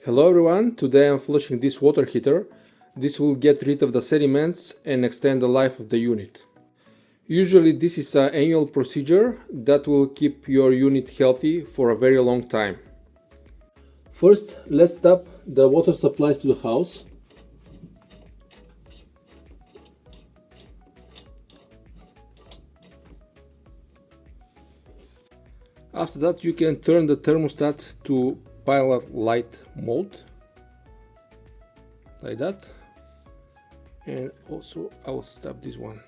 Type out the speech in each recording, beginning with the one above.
Hello everyone, today I'm flushing this water heater. This will get rid of the sediments and extend the life of the unit. Usually this is an annual procedure that will keep your unit healthy for a very long time. First, let's tap the water supplies to the house. After that, you can turn the thermostat to pilot light mode, like that. And also I will stop this one.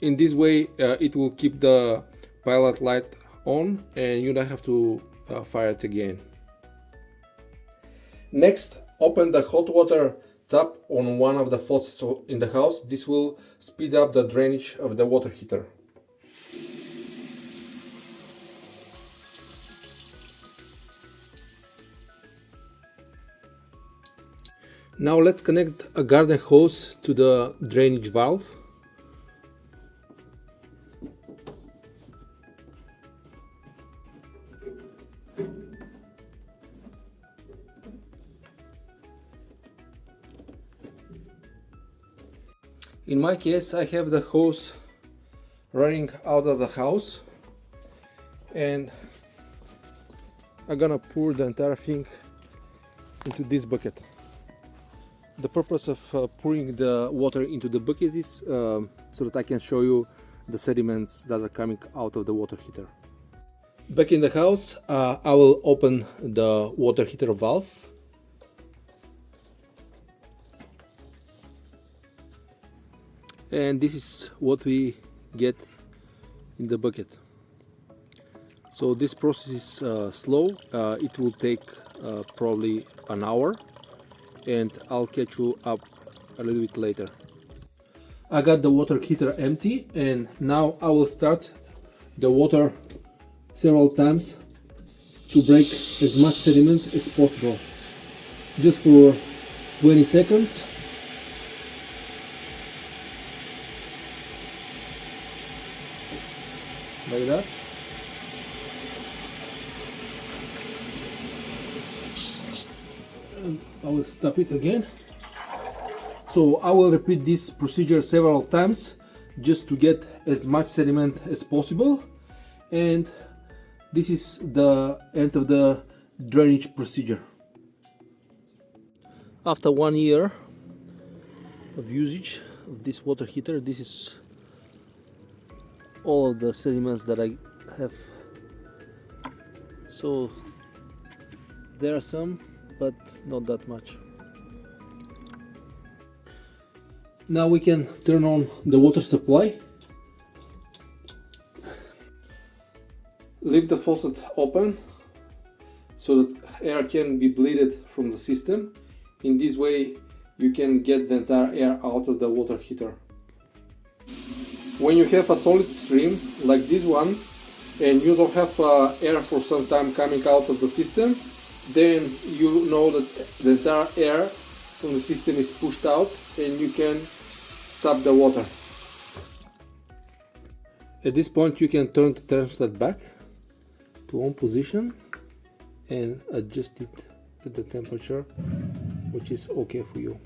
In this way, it will keep the pilot light on and you don't have to fire it again. Next, open the hot water tap on one of the faucets in the house. This will speed up the drainage of the water heater. Now let's connect a garden hose to the drainage valve. In my case, I have the hose running out of the house and I'm gonna pour the entire thing into this bucket. The purpose of pouring the water into the bucket is so that I can show you the sediments that are coming out of the water heater. Back in the house, I will open the water heater valve. And this is what we get in the bucket. So this process is slow. It will take probably an hour, and I'll catch you up a little bit later. I got the water heater empty, and now I will start the water several times to break as much sediment as possible. Just for 20 seconds. Like that. And I will stop it again. So I will repeat this procedure several times just to get as much sediment as possible. And this is the end of the drainage procedure. After 1 year of usage of this water heater, this is all of the sediments that I have. So there are some, but not that much. Now we can turn on the water supply. Leave the faucet open so that air can be bleeded from the system. In this way you can get the entire air out of the water heater. When you have a solid stream like this one and you don't have air for some time coming out of the system, then you know that the entire air from the system is pushed out and you can stop the water. At this point you can turn the thermostat back to on position and adjust it at the temperature which is okay for you.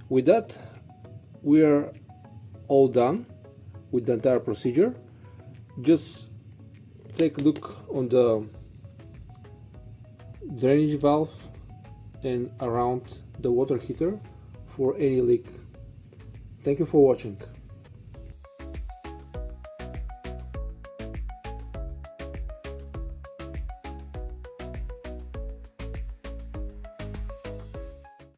With that, we are all done with the entire procedure. Just take a look on the drainage valve and around the water heater for any leak. Thank you for watching.